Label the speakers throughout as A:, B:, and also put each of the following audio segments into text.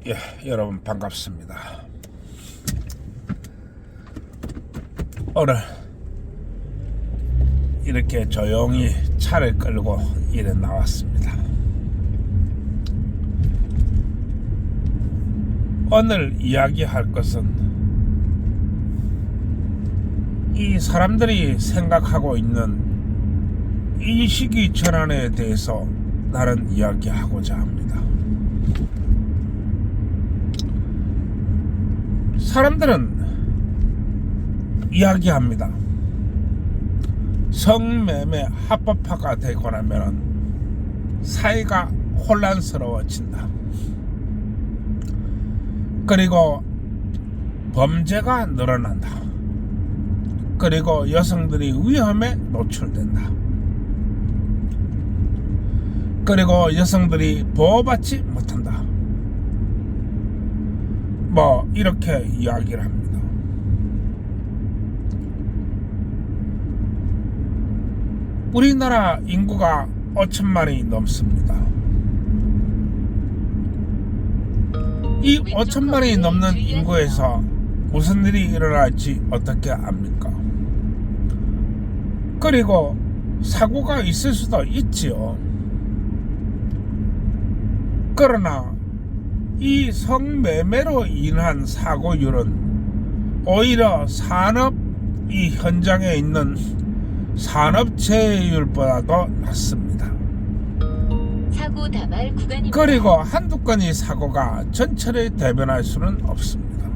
A: 예, 여러분 반갑습니다. 오늘 이렇게 조용히 차를 끌고 일에 나왔습니다. 오늘 이야기할 것은 이 사람들이 생각하고 있는 인식이 전환에 대해서 나는 이야기하고자 합니다. 사람들은 이야기합니다. 성매매 합법화가 되고 나면 사회가 혼란스러워진다. 그리고 범죄가 늘어난다. 그리고 여성들이 위험에 노출된다. 그리고 여성들이 보호받지 못한다. 이렇게 이야기를 합니다. 우리나라 인구가 5천만이 넘습니다. 이 5천만이 넘는 인구에서 무슨 일이 일어날지 어떻게 압니까? 그리고 사고가 있을 수도 있지요. 그러나 이 성매매로 인한 사고율은 오히려 이 현장에 있는 산업재해율보다도 낮습니다.
B: 사고 다발 구간입니다.
A: 그리고 한두 건의 사고가 전체를 대변할 수는 없습니다.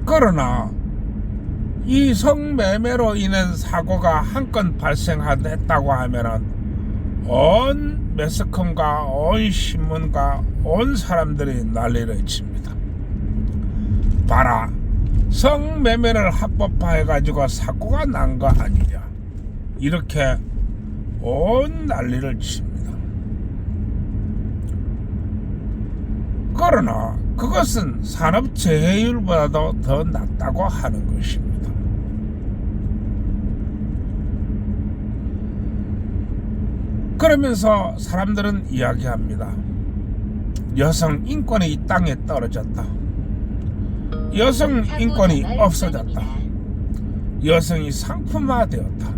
A: 그러나 이 성매매로 인한 사고가 한 건 발생했다고 하면은 온 매스컴과 온 신문과 온 사람들이 난리를 칩니다. 봐라, 성매매를 합법화해가지고 사고가 난 거 아니냐, 이렇게 온 난리를 칩니다. 그러나 그것은 산업재해율보다도 더 낮다고 하는 것입니다. 그러면서 사람들은 이야기합니다. 여성 인권이 이 땅에 떨어졌다. 여성 인권이 없어졌다. 여성이 상품화되었다.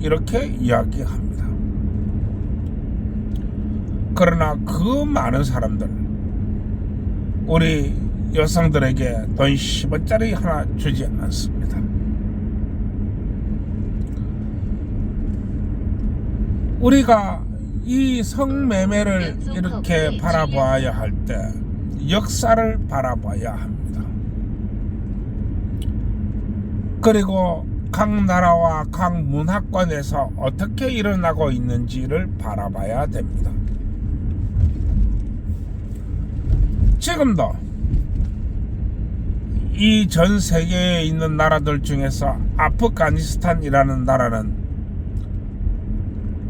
A: 이렇게 이야기합니다. 그러나 그 많은 사람들, 우리 여성들에게 돈 10원짜리 하나 주지 않습니다. 우리가 이 성매매를 이렇게 바라봐야 할 때 역사를 바라봐야 합니다. 그리고 각 나라와 각 문화권에서 어떻게 일어나고 있는지를 바라봐야 됩니다. 지금도 이 전 세계에 있는 나라들 중에서 아프가니스탄이라는 나라는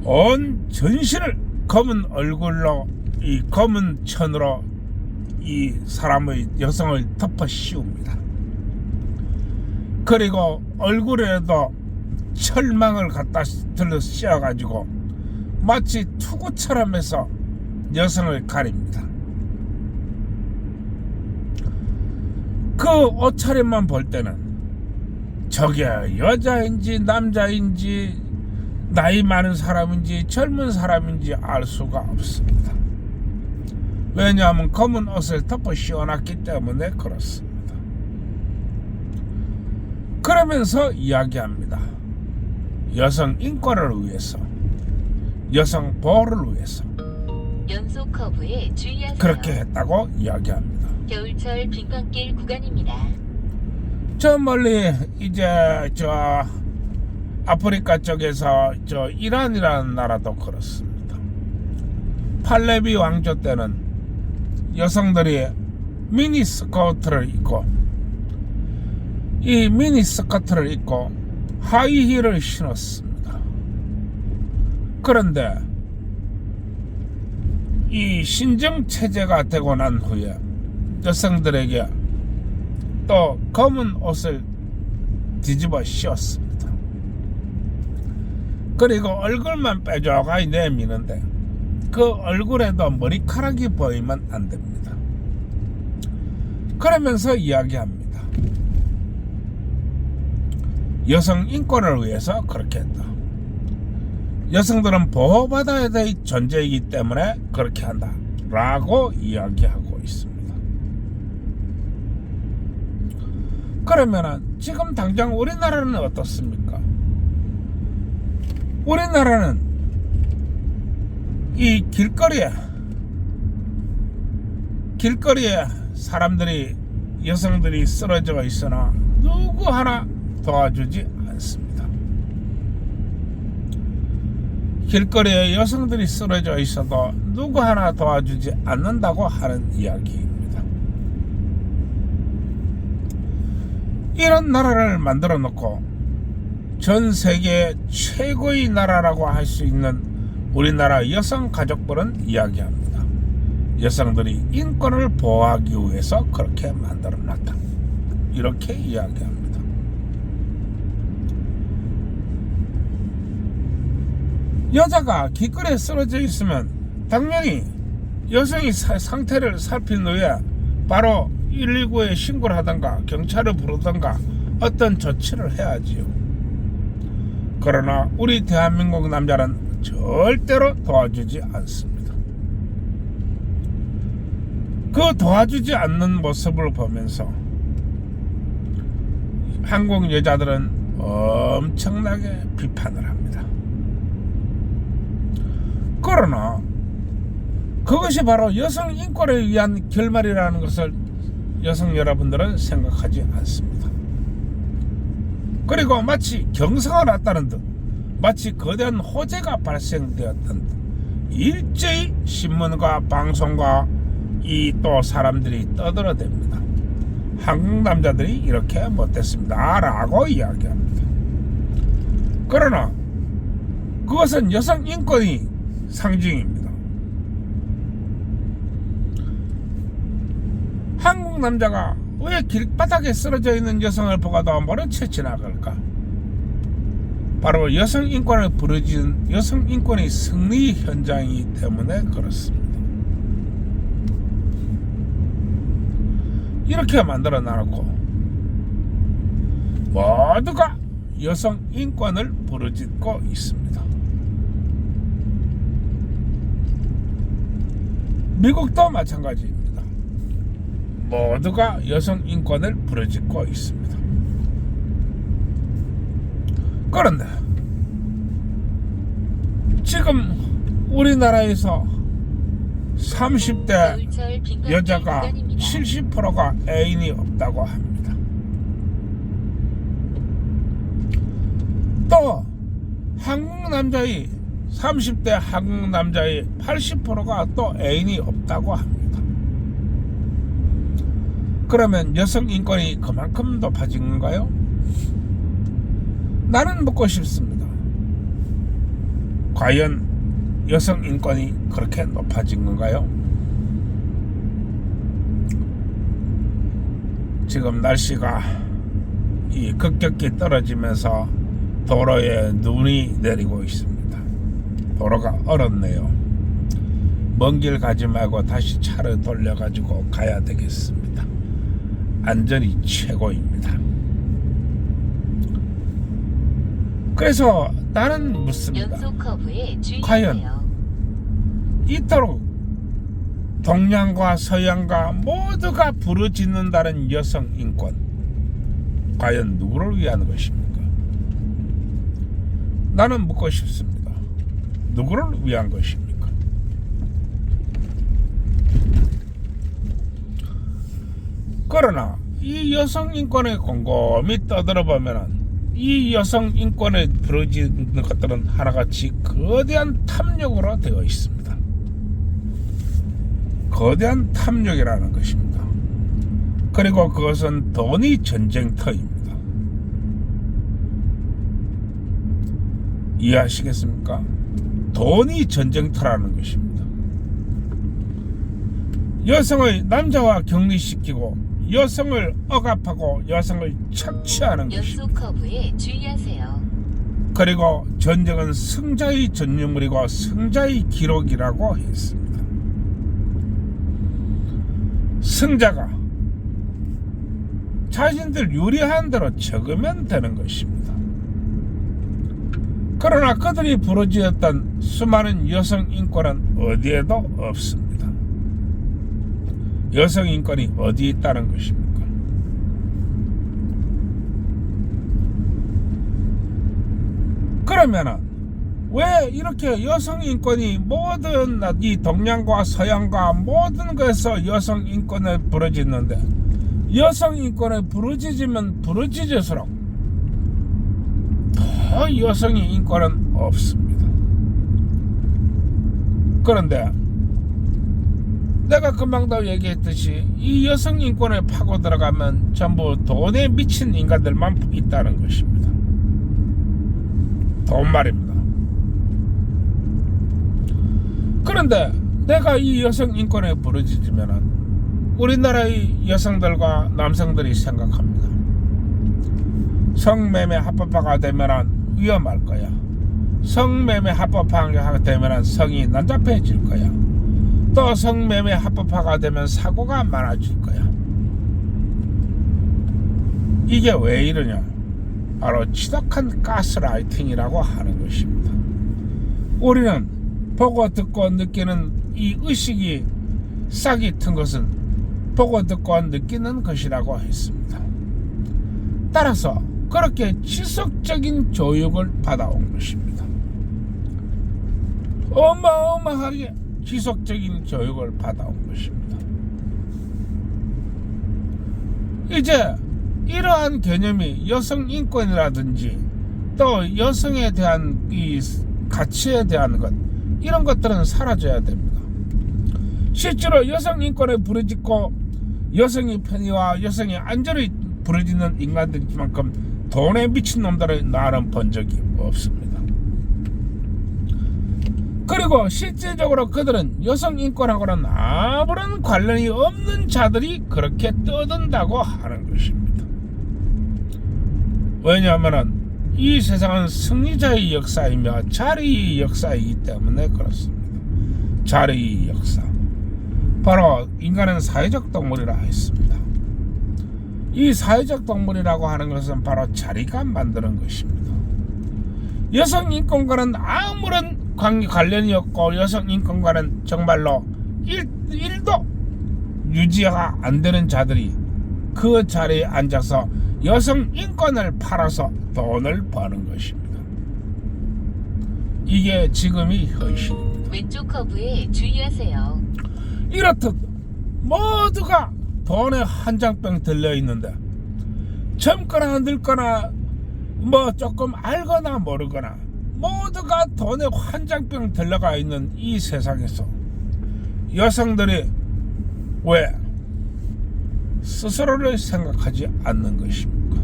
A: 온 전신을 검은 얼굴로, 이 검은 천으로 이 여성을 덮어 씌웁니다. 그리고 얼굴에도 철망을 갖다 들러 씌워가지고 마치 투구처럼 해서 여성을 가립니다. 그 옷차림만 볼 때는 저게 여자인지 남자인지 나이 많은 사람인지 젊은 사람인지 알 수가 없습니다. 왜냐하면 검은 옷을 덮어 씌워놨기 때문에 그렇습니다. 그러면서 이야기합니다. 여성 인권을 위해서, 여성 보호를 위해서
B: 연속 커브에 주의하세요.
A: 그렇게 했다고 이야기합니다.
B: 겨울철 빈칸길 구간입니다.
A: 저 멀리 이제 아프리카 쪽에서 이란이라는 나라도 그렇습니다. 팔레비 왕조 때는 여성들이 미니스커트를 입고, 이 미니스커트를 입고 하이힐을 신었습니다. 그런데 이 신정체제가 되고 난 후에 여성들에게 또 검은 옷을 뒤집어 씌웠습니다. 그리고 얼굴만 빼줘가 내미는데 그 얼굴에도 머리카락이 보이면 안 됩니다. 그러면서 이야기합니다. 여성 인권을 위해서 그렇게 했다. 여성들은 보호받아야 될 존재이기 때문에 그렇게 한다 라고 이야기하고 있습니다. 그러면은 지금 당장 우리나라는 어떻습니까? 우리나라는 이 길거리에 사람들이, 여성들이 쓰러져 있으나 누구 하나 도와주지 않습니다. 길거리에 여성들이 쓰러져 있어도 누구 하나 도와주지 않는다고 하는 이야기입니다. 이런 나라를 만들어 놓고 전 세계 최고의 나라라고 할 수 있는 우리나라 여성 가족부는 이야기합니다. 여성들이 인권을 보호하기 위해서 그렇게 만들어 놨다. 이렇게 이야기합니다. 여자가 길거리에 쓰러져 있으면 당연히 여성이 상태를 살핀 후에 바로 119에 신고를 하든가 경찰을 부르든가 어떤 조치를 해야지요. 그러나 우리 대한민국 남자는 절대로 도와주지 않습니다. 그 도와주지 않는 모습을 보면서 한국 여자들은 엄청나게 비판을 합니다. 그러나 그것이 바로 여성 인권을 위한 결말이라는 것을 여성 여러분들은 생각하지 않습니다. 그리고 마치 경사가 났다는 듯, 마치 거대한 호재가 발생되었던 듯 일제히 신문과 방송과 이 또 사람들이 떠들어댑니다. 한국 남자들이 이렇게 못됐습니다 라고 이야기합니다. 그러나 그것은 여성 인권의 상징입니다. 한국 남자가 왜 길바닥에 쓰러져 있는 여성을 보고도 모른 채 지나갈까? 바로 여성 인권을 부르짖은 여성 인권의 승리 현장이기 때문에 그렇습니다. 이렇게 만들어 놔놓고 모두가 여성 인권을 부르짖고 있습니다. 미국도 마찬가지입니다. 모두가 여성 인권을 부르짖고 있습니다. 그런데 지금 우리나라에서 30대 여자가 70%가 애인이 없다고 합니다. 또 한국 남자의 30대 한국 남자의 80%가 또 애인이 없다고 합니다. 그러면 여성 인권이 그만큼 높아진 건가요? 나는 묻고 싶습니다. 과연 여성 인권이 그렇게 높아진 건가요? 지금 날씨가 급격히 떨어지면서 도로에 눈이 내리고 있습니다. 도로가 얼었네요. 먼 길 가지 말고 다시 차를 돌려가지고 가야 되겠습니다. 안전이 최고입니다. 그래서 나는 묻습니다. 과연 이토록 동양과 서양과 모두가 부르짖는다는 여성 인권, 과연 누구를 위한 것입니까? 나는 묻고 싶습니다. 누구를 위한 것입니까? 그러나 이 여성 인권에 곰곰이 떠들어보면 이 여성 인권에 부르짖는 것들은 하나같이 거대한 탐욕으로 되어 있습니다. 거대한 탐욕이라는 것입니다. 그리고 그것은 돈이 전쟁터입니다. 이해하시겠습니까? 돈이 전쟁터라는 것입니다. 여성의 남자와 격리시키고 여성을 억압하고 여성을 착취하는 것입니다.
B: 연속 커브에 주의하세요.
A: 그리고 전쟁은 승자의 전유물이고 승자의 기록이라고 했습니다. 승자가 자신들 유리한 대로 적으면 되는 것입니다. 그러나 그들이 부르짖었던 수많은 여성 인권은 어디에도 없습니다. 여성 인권이 어디 있다는 것입니까? 그러면은 왜 이렇게 여성 인권이 모든 이 동양과 서양과 모든 것에서 여성 인권을 부르짖는데 여성 인권을 부르짖으면 부르짖을수록 더 여성의 인권은 없습니다. 그런데 내가 금방도 얘기했듯이 이 여성 인권을 파고 들어가면 전부 돈에 미친 인간들만 있다는 것입니다. 돈 말입니다. 그런데 내가 이 여성 인권에 부르짖으면 우리나라의 여성들과 남성들이 생각합니다. 성매매 합법화가 되면 위험할 거야. 성매매 합법화가 되면 성이 난잡해질 거야. 또 성매매 합법화가 되면 사고가 많아질 거야. 이게 왜 이러냐? 바로 지독한 가스라이팅이라고 하는 것입니다. 우리는 보고 듣고 느끼는 이 의식이 싹이 튼 것은 보고 듣고 느끼는 것이라고 했습니다. 따라서 그렇게 지속적인 교육을 받아온 것입니다. 어마어마하게 지속적인 교육을 받아온 것입니다. 이제 이러한 개념이 여성 인권이라든지 또 여성에 대한 이 가치에 대한 것 이런 것들은 사라져야 됩니다. 실제로 여성 인권을 부르짖고 여성의 편의와 여성의 안전을 부르짖는 인간들만큼 돈에 미친 놈들을 나는 본 적이 없습니다. 그리고 실질적으로 그들은 여성 인권하고는 아무런 관련이 없는 자들이 그렇게 떠든다고 하는 것입니다. 왜냐하면 이 세상은 승리자의 역사이며 자리의 역사이기 때문에 그렇습니다. 자리의 역사. 바로 인간은 사회적 동물이라 했습니다. 이 사회적 동물이라고 하는 것은 바로 자리가 만드는 것입니다. 여성 인권과는 아무런 관련이 없고 여성 인권과는 정말로 1도 유지가 안 되는 자들이 그 자리에 앉아서 여성 인권을 팔아서 돈을 버는 것입니다. 이게 지금의 현실입니다.
B: 왼쪽 커브에 주의하세요.
A: 이렇듯 모두가 돈에 한장병 들려있는데 젊거나 늙거나 뭐 조금 알거나 모르거나 모두가 돈에 한장병 들려가 있는 이 세상에서 여성들이 왜 스스로를 생각하지 않는 것입니까?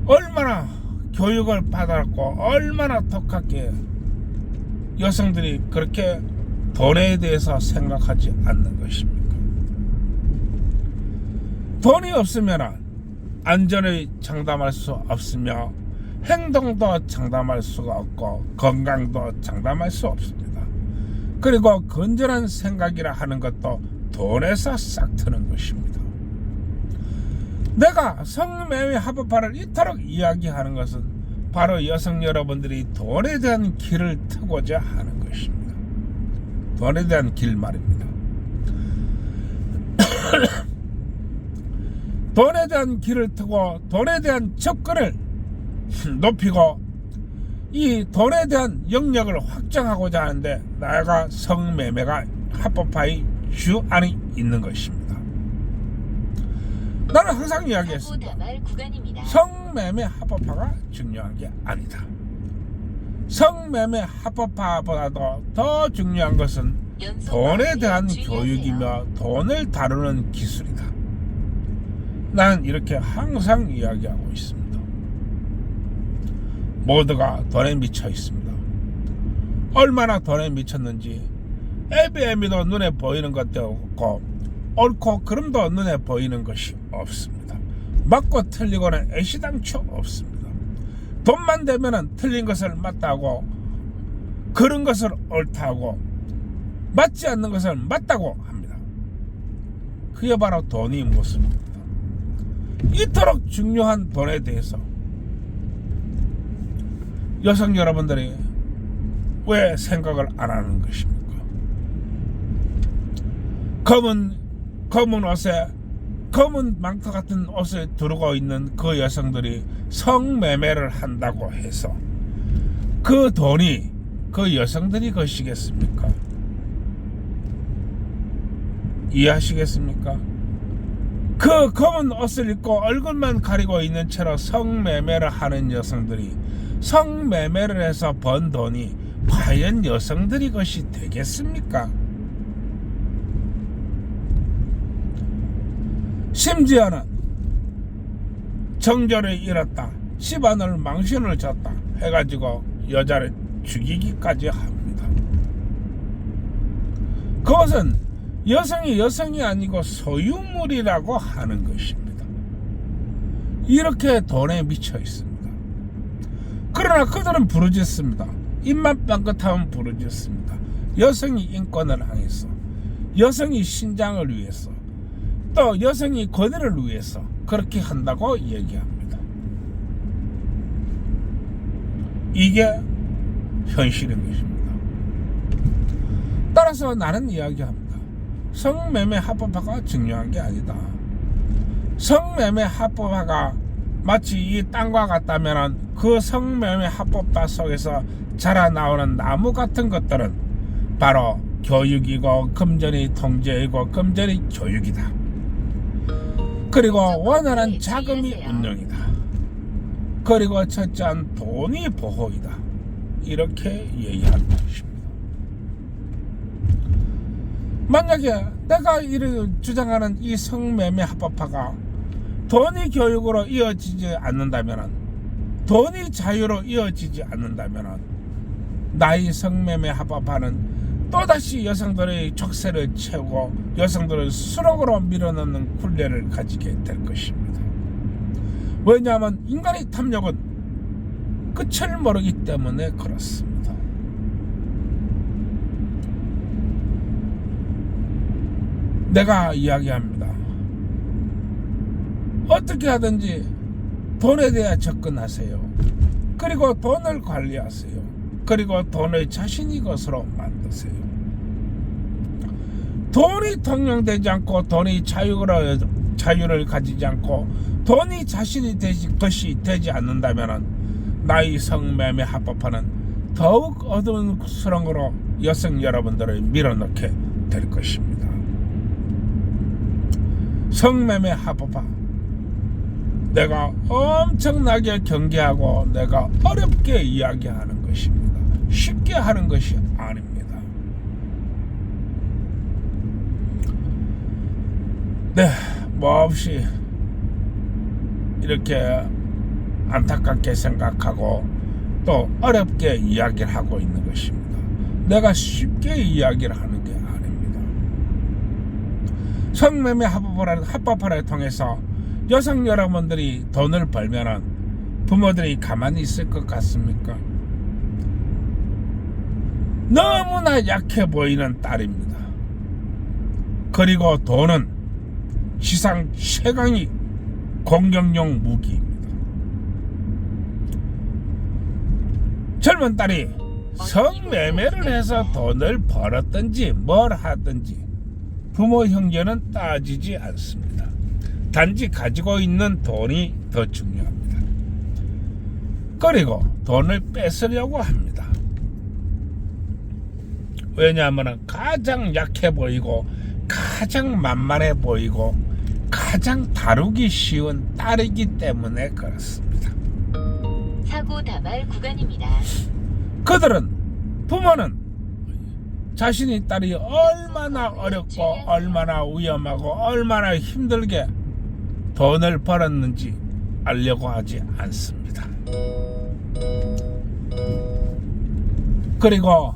A: 얼마나 교육을 받았고 얼마나 독하게 여성들이 그렇게 돈에 대해서 생각하지 않는 것입니까? 돈이 없으면 안전을 장담할 수 없으며 행동도 장담할 수가 없고 건강도 장담할 수 없습니다. 그리고 건전한 생각이라 하는 것도 돈에서 싹 트는 것입니다. 내가 성매매 합법화를 이토록 이야기하는 것은 바로 여성 여러분들이 돈에 대한 길을 트고자 하는 것입니다. 돈에 대한 길 말입니다. 돈에 대한 길을 트고 돈에 대한 접근을 높이고 이 돈에 대한 영역을 확장하고자 하는데 내가 성매매가 합법화의 주 안에 있는 것입니다. 나는 항상 이야기했습니다. 성매매 합법화가 중요한 게 아니다. 성매매 합법화보다도 더 중요한 것은 돈에 대한 교육이며 돈을 다루는 기술이다. 나는 이렇게 항상 이야기하고 있습니다. 모두가 돈에 미쳐 있습니다. 얼마나 돈에 미쳤는지 애비애미도 눈에 보이는 것도 없고 옳고 그름도 눈에 보이는 것이 없습니다. 맞고 틀리고는 애시당초 없습니다. 돈만 되면은 틀린 것을 맞다고, 그런 것을 옳다고, 맞지 않는 것을 맞다고 합니다. 그게 바로 돈이 모습입니다. 이토록 중요한 돈에 대해서 여성 여러분들이 왜 생각을 안 하는 것입니까? 검은 옷에, 검은 망토 같은 옷을 두르고 있는 그 여성들이 성매매를 한다고 해서 그 돈이 그 여성들이 것이겠습니까? 이해하시겠습니까? 그 검은 옷을 입고 얼굴만 가리고 있는 채로 성매매를 하는 여성들이 성매매를 해서 번 돈이 과연 여성들이 것이 되겠습니까? 심지어는 정조를 잃었다, 집안을 망신을 졌다 해가지고 여자를 죽이기까지 합니다. 그것은 여성이 아니고 소유물이라고 하는 것입니다. 이렇게 돈에 미쳐 있습니다. 그러나 그들은 부르짖습니다. 입만 빵긋하면 부르짖습니다. 여성이 인권을 향해서, 여성이 신장을 위해서, 또 여성이 권위를 위해서 그렇게 한다고 얘기합니다. 이게 현실인 것입니다. 따라서 나는 이야기합니다. 성매매 합법화가 중요한 게 아니다. 성매매 합법화가 마치 이 땅과 같다면 그 성매매 합법화 속에서 자라나오는 나무 같은 것들은 바로 교육이고 금전이 통제이고 금전이 교육이다. 그리고 원활한 자금이 운영이다. 그리고 철저한 돈이 보호이다. 이렇게 얘기하는 것입니다. 만약에 내가 이를 주장하는 이 성매매 합법화가 돈이 교육으로 이어지지 않는다면, 돈이 자유로 이어지지 않는다면, 나의 성매매 합법화는 또다시 여성들의 족쇄를 채우고 여성들을 수렁으로 밀어넣는 굴레를 가지게 될 것입니다. 왜냐하면 인간의 탐욕은 끝을 모르기 때문에 그렇습니다. 내가 이야기합니다. 어떻게 하든지 돈에 대해 접근하세요. 그리고 돈을 관리하세요. 그리고 돈을 자신의 것으로 만드세요. 돈이 통용되지 않고 돈이 자유를 가지지 않고 돈이 자신이 것이 되지 않는다면 나의 성매매 합법화는 더욱 어두운 수렁으로 여성 여러분들을 밀어넣게 될 것입니다. 성매매 합법화, 내가 엄청나게 경계하고 내가 어렵게 이야기하는 것입니다. 쉽게 하는 것이 아닙니다. 네, 몹시 이렇게 안타깝게 생각하고 또 어렵게 이야기를 하고 있는 것입니다. 내가 쉽게 이야기를 하는 게 아닙니다. 성매매 합법화를 통해서 여성 여러분들이 돈을 벌면은 부모들이 가만히 있을 것 같습니까? 너무나 약해 보이는 딸입니다. 그리고 돈은 지상 최강의 공격용 무기입니다. 젊은 딸이 성매매를 해서 돈을 벌었든지 뭘 하든지 부모 형제는 따지지 않습니다. 단지 가지고 있는 돈이 더 중요합니다. 그리고 돈을 뺏으려고 합니다. 왜냐하면 가장 약해 보이고 가장 만만해 보이고 가장 다루기 쉬운 딸이기 때문에 그렇습니다.
B: 사고 다발 구간입니다.
A: 그들은, 부모는 자신의 딸이 얼마나 어렵고 얼마나 위험하고 얼마나 힘들게 돈을 벌었는지 알려고 하지 않습니다. 그리고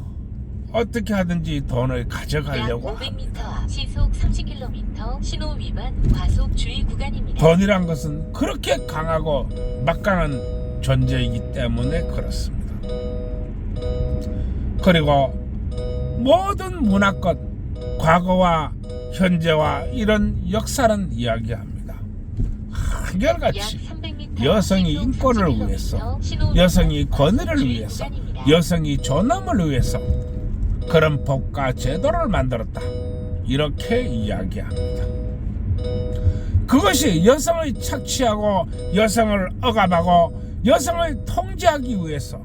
A: 어떻게 하든지 돈을
B: 약
A: 가져가려고
B: 500m 앞 시속 30km 신호 위반 과속 주의 구간입니다.
A: 돈이란 것은 그렇게 강하고 막강한 존재이기 때문에 그렇습니다. 그리고 모든 문화권, 과거와 현재와 이런 역사는 이야기합니다.
B: 약
A: 한결같이
B: 300m
A: 여성이
B: 시속
A: 인권을
B: 30km
A: 위해서,
B: 신호
A: 여성이
B: 위반
A: 권위를
B: 과속 주의
A: 위해서,
B: 구간입니다.
A: 여성이 존엄을 위해서 그런 법과 제도를 만들었다. 이렇게 이야기합니다. 그것이 여성을 착취하고 여성을 억압하고 여성을 통제하기 위해서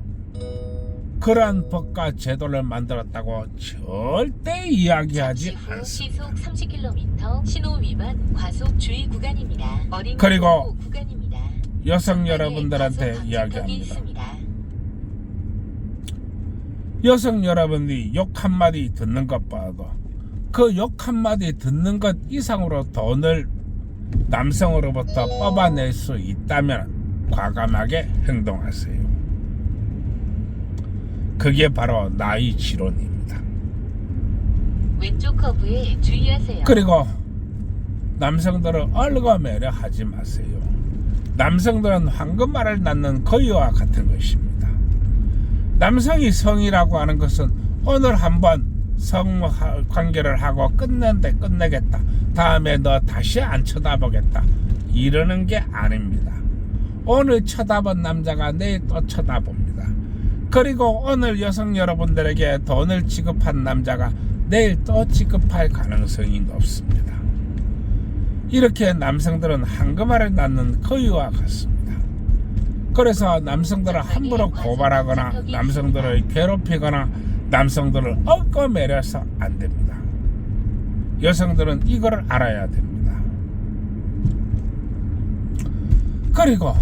A: 그러한 법과 제도를 만들었다고 절대 이야기하지
B: 잠시 후
A: 않습니다.
B: 시속 30km 신호 위반 과속 주의 구간입니다. 어린
A: 그리고
B: 보호 구간입니다.
A: 여성
B: 전방에
A: 여러분들한테
B: 과속
A: 이야기합니다.
B: 방지턱이 있습니다.
A: 여성 여러분이 욕 한마디 듣는 것 봐도 그 욕 한마디 듣는 것 이상으로 돈을 남성으로부터 뽑아낼 수 있다면 과감하게 행동하세요. 그게 바로 나의 지론입니다.
B: 왼쪽 커브에 주의하세요.
A: 그리고 남성들을 얼거매려 하지 마세요. 남성들은 황금알을 낳는 거위와 같은 것입니다. 남성이 성이라고 하는 것은 오늘 한번 성관계를 하고 끝내겠다. 다음에 너 다시 안 쳐다보겠다. 이러는 게 아닙니다. 오늘 쳐다본 남자가 내일 또 쳐다봅니다. 그리고 오늘 여성 여러분들에게 돈을 지급한 남자가 내일 또 지급할 가능성이 높습니다. 이렇게 남성들은 황금알을 낳는 거위와 같습니다. 그래서 남성들을 함부로 고발하거나 남성들을 괴롭히거나 남성들을 얽어매려서 안 됩니다. 여성들은 이걸 알아야 됩니다. 그리고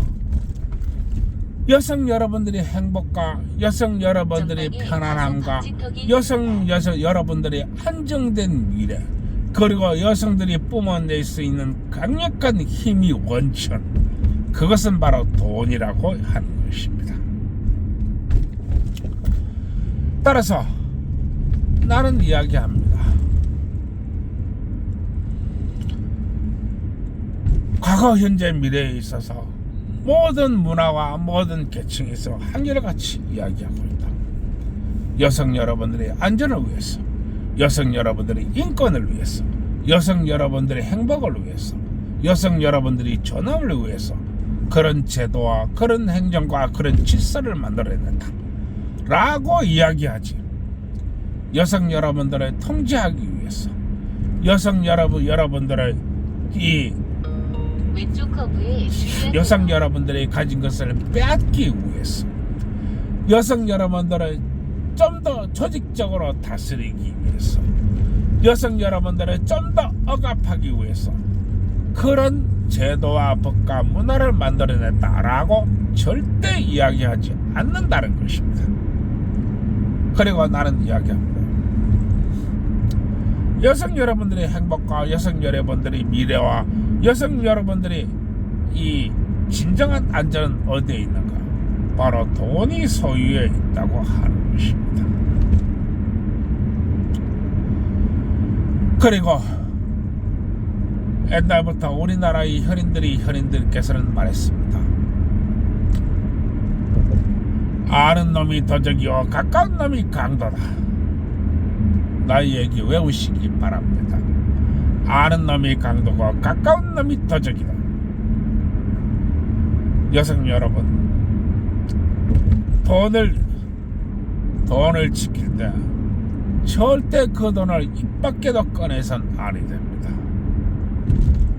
A: 여성 여러분들의 행복과 여성 여러분들의 편안함과 여성 여러분들의 안정된 미래, 그리고 여성들이 뿜어낼 수 있는 강력한 힘이 원천, 그것은 바로 돈이라고 하는 것입니다. 따라서 나는 이야기합니다. 과거, 현재, 미래에 있어서 모든 문화와 모든 계층에서 한결같이 이야기하고 있다. 여성 여러분들의 안전을 위해서, 여성 여러분들의 인권을 위해서, 여성 여러분들의 행복을 위해서, 여성 여러분들이 존엄을 위해서 그런 제도와 그런 행정과 그런 질서를 만들어낸다 라고 이야기하지. 여성 여러분들을 통제하기 위해서, 여성 여러분들을 이
B: 왼쪽 커브에 주의하세요.
A: 여성 여러분들이 가진 것을 빼앗기 위해서, 여성 여러분들을 좀 더 조직적으로 다스리기 위해서, 여성 여러분들을 좀 더 억압하기 위해서 그런 제도와 법과 문화를 만들어냈다라고 절대 이야기하지 않는다는 것입니다. 그리고 나는 이야기합니다. 여성 여러분들의 행복과 여성 여러분들의 미래와 여성 여러분들이 이 진정한 안전은 어디에 있는가? 바로 돈이 소유에 있다고 하는 것입니다. 그리고 옛날부터 우리나라의 현인들께서는 말했습니다. 아는 놈이 도적이요 가까운 놈이 강도다. 나의 얘기 외우시기 바랍니다. 아는 놈이 강도고 가까운 놈이 도적이다. 여성 여러분, 돈을 지킬 때 절대 그 돈을 입 밖에도 꺼내선 아니 됩니다.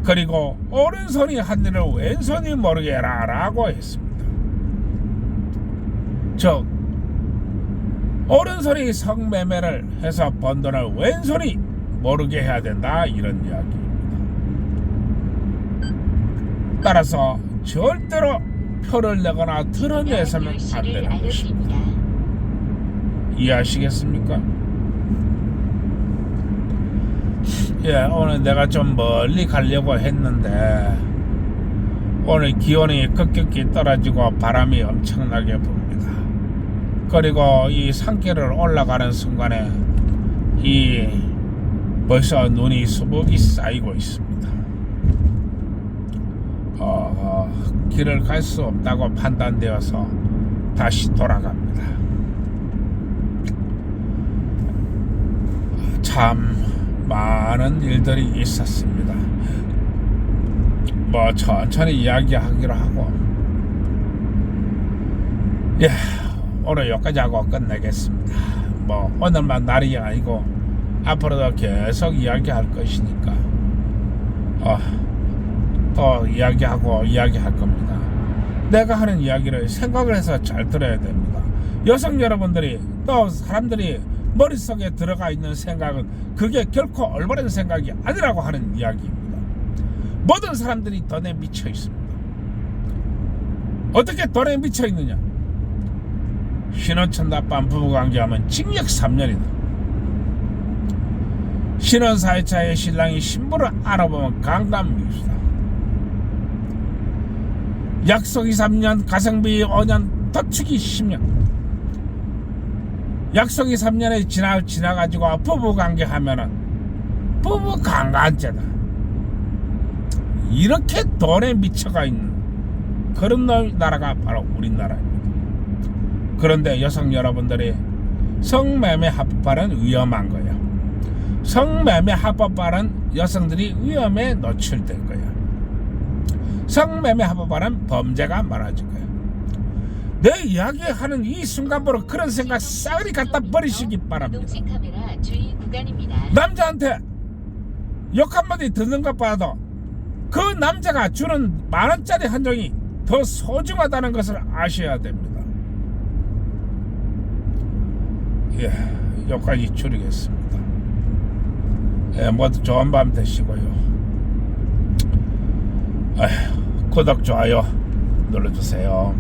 A: 그리고 오른손이 한 일을 왼손이 모르게 해라 라고 했습니다. 즉 오른손이 성매매를 해서 번 돈을 왼손이 모르게 해야 된다, 이런 이야기입니다. 따라서 절대로 표를 내거나 드러내서는 안 되는 것입니다. 이해하시겠습니까? 예, 오늘 내가 좀 멀리 가려고 했는데 오늘 기온이 급격히 떨어지고 바람이 엄청나게 붑니다. 그리고 이 산길을 올라가는 순간에 이 벌써 눈이 수북이 쌓이고 있습니다. 길을 갈 수 없다고 판단되어서 다시 돌아갑니다. 참 많은 일들이 있었습니다. 뭐 천천히 이야기하기로 하고, 예, 오늘 여기까지 하고 끝내겠습니다. 뭐 오늘만 날이 아니고 앞으로도 계속 이야기할 것이니까 또 이야기하고 이야기할 겁니다. 내가 하는 이야기를 생각을 해서 잘 들어야 됩니다. 여성 여러분들이 또 사람들이 머릿속에 들어가 있는 생각은 그게 결코 올바른 생각이 아니라고 하는 이야기입니다. 모든 사람들이 돈에 미쳐 있습니다. 어떻게 돈에 미쳐 있느냐? 신혼 첫날밤 부부관계하면 징역 3년이다. 신혼 4회차에 신랑이 신부를 알아보면 강간미수다. 약속이 3년, 가성비 5년, 더축이 10년. 약속이 3년에 지나가지고 부부관계 하면은 부부 강간죄다. 이렇게 돈에 미쳐가 있는 그런 나라가 바로 우리나라입니다. 그런데 여성 여러분들이 성매매 합법화는 위험한 거예요. 성매매 합법화는 여성들이 위험에 노출될 거예요. 성매매 합법화는 범죄가 많아질 거예요. 내 이야기하는 이 순간부로 그런 생각 싸그리 갖다 버리시기 바랍니다.
B: 카메라 주의 구간입니다.
A: 남자한테 욕 한마디 듣는 것 봐도 그 남자가 주는 10,000원짜리 한 장이 더 소중하다는 것을 아셔야 됩니다. 예, 여기까지 줄이겠습니다. 예, 모두 좋은 밤 되시고요. 구독, 좋아요 눌러주세요.